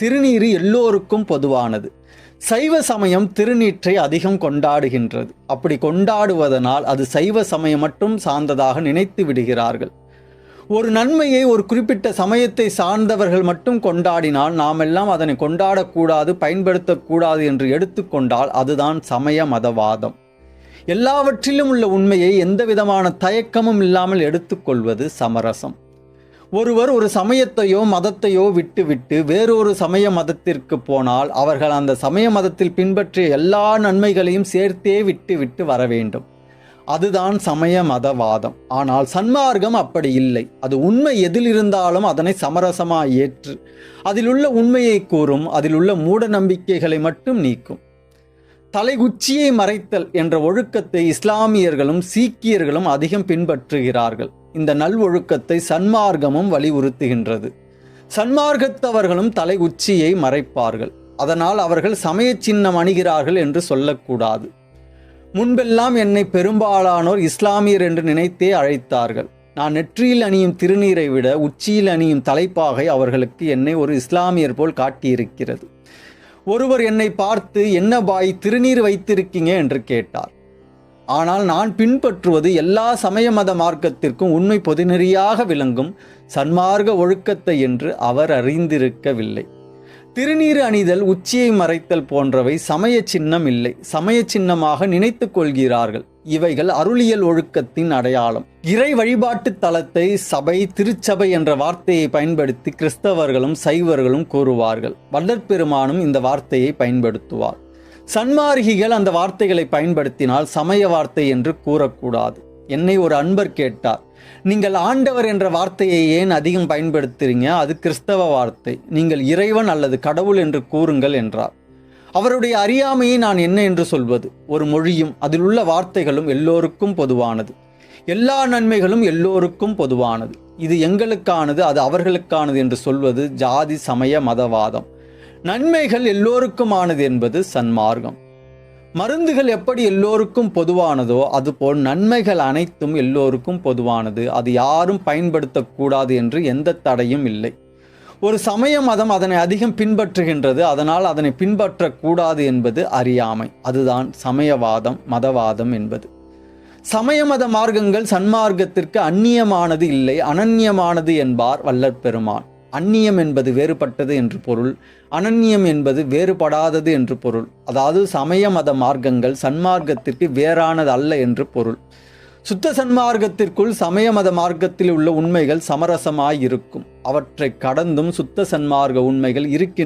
திருநீறு எல்லோருக்கும் பொதுவானது. சைவ சமயம் திருநீற்றை அதிகம் கொண்டாடுகின்றது. அப்படி கொண்டாடுவதனால் அது சைவ சமயம் மட்டும் சார்ந்ததாக நினைத்து விடுகிறார்கள். ஒரு நன்மையை ஒரு குறிப்பிட்ட சமயத்தை சார்ந்தவர்கள் மட்டும் கொண்டாடினால் நாமெல்லாம் அதனை கொண்டாடக்கூடாது, பயன்படுத்தக்கூடாது என்று எடுத்துக்கொண்டால் அதுதான் சமய மதவாதம். எல்லாவற்றிலும் உள்ள உண்மையை எந்த விதமான தயக்கமும் இல்லாமல் எடுத்துக்கொள்வது சமரசம். ஒருவர் ஒரு சமயத்தையோ மதத்தையோ விட்டுவிட்டு வேறொரு சமய மதத்திற்கு போனால் அவர்கள் அந்த சமய மதத்தில் பின்பற்றிய எல்லா நன்மைகளையும் சேர்த்தே விட்டு வர வேண்டும். அதுதான் சமய மதவாதம். ஆனால் சன்மார்க்கம் அப்படி இல்லை. அது உண்மை எதில் இருந்தாலும் அதனை சமரசமாய் ஏற்று அதிலுள்ள உண்மையை கூறும், அதிலுள்ள மூட நம்பிக்கைகளை மட்டும் நீக்கும். தலைகுச்சியை மறைத்தல் என்ற ஒழுக்கத்தை இஸ்லாமியர்களும் சீக்கியர்களும் அதிகம் பின்பற்றுகிறார்கள். இந்த நல்வொழுக்கத்தை சன்மார்க்கமும் வலியுறுத்துகின்றது. சன்மார்க்கத்தவர்களும் தலை உச்சியை மறைப்பார்கள். அதனால் அவர்கள் சமய சின்னம் அணிகிறார்கள் என்று சொல்லக்கூடாது. முன்பெல்லாம் என்னை பெரும்பாலானோர் இஸ்லாமியர் என்று நினைத்தே அழைத்தார்கள். நான் நெற்றியில் அணியும் திருநீரை விட உச்சியில் அணியும் தலைப்பாகை அவர்களுக்கு என்னை ஒரு இஸ்லாமியர் போல் காட்டியிருக்கிறது. ஒருவர் என்னை பார்த்து, என்ன பாய் திருநீர் வைத்திருக்கீங்க என்று கேட்டார். ஆனால் நான் பின்பற்றுவது எல்லா சமய மத மார்க்கத்திற்கும் உண்மை பொதுநெறியாக விளங்கும் சன்மார்க்க ஒழுக்கத்தை என்று அவர் அறிந்திருக்கவில்லை. திருநீறு அணிதல், உச்சியை மறைத்தல் போன்றவை சமய சின்னம் இல்லை, சமய சின்னமாக நினைத்து கொள்கிறார்கள். இவைகள் அருளியல் ஒழுக்கத்தின் அடையாளம். இறை வழிபாட்டு தலத்தை சபை, திருச்சபை என்ற வார்த்தையை பயன்படுத்தி கிறிஸ்தவர்களும் சைவர்களும் கூறுவார்கள். வள்ளற்பெருமானும் இந்த வார்த்தையை பயன்படுத்துவார். சன்மார்க்கிகள் அந்த வார்த்தைகளை பயன்படுத்தினால் சமய வார்த்தை என்று கூறக்கூடாது. என்னை ஒரு அன்பர் கேட்டார், நீங்கள் ஆண்டவர் என்ற வார்த்தையை ஏன் அதிகம் பயன்படுத்துறீங்க? அது கிறிஸ்தவ வார்த்தை, நீங்கள் இறைவன் அல்லது கடவுள் என்று கூறுங்கள் என்றார். அவருடைய அறியாமையை நான் என்ன என்று சொல்வது? ஒரு மொழியும் அதில் உள்ள வார்த்தைகளும் எல்லோருக்கும் பொதுவானது. எல்லா நன்மைகளும் எல்லோருக்கும் பொதுவானது. இது எங்களுக்கானது, அது அவர்களுக்கானது என்று சொல்வது ஜாதி சமய மதவாதம். நன்மைகள் எல்லோருக்குமானது என்பது சன்மார்க்கம். மருந்துகள் எப்படி எல்லோருக்கும் பொதுவானதோ அதுபோல் நன்மைகள் அனைத்தும் எல்லோருக்கும் பொதுவானது. அது யாரும் பயன்படுத்தக்கூடாது என்று எந்த தடையும் இல்லை. ஒரு சமய மதம் அதனை அதிகம் பின்பற்றுகின்றது, அதனால் அதனை பின்பற்றக்கூடாது என்பது அறியாமை. அதுதான் சமயவாதம், மதவாதம் என்பது. சமய மத மார்க்கங்கள் சன்மார்க்கத்திற்கு அந்நியமானது இல்லை, அனன்யமானது என்பார் வள்ளற்பெருமான். அந்நியம் என்பது வேறுபட்டது என்று பொருள், அனன்யம் என்பது வேறுபடாதது என்று பொருள். அதாவது சமய மத மார்க்கங்கள் சன்மார்க்கத்திற்கு வேறானது அல்ல என்று பொருள். சுத்த சன்மார்க்கத்திற்குள் சமய மத மார்க்கத்தில் உள்ள உண்மைகள் சமரசமாயிருக்கும். அவற்றை கடந்தும் சுத்த சன்மார்க்க உண்மைகள் இருக்கின்றன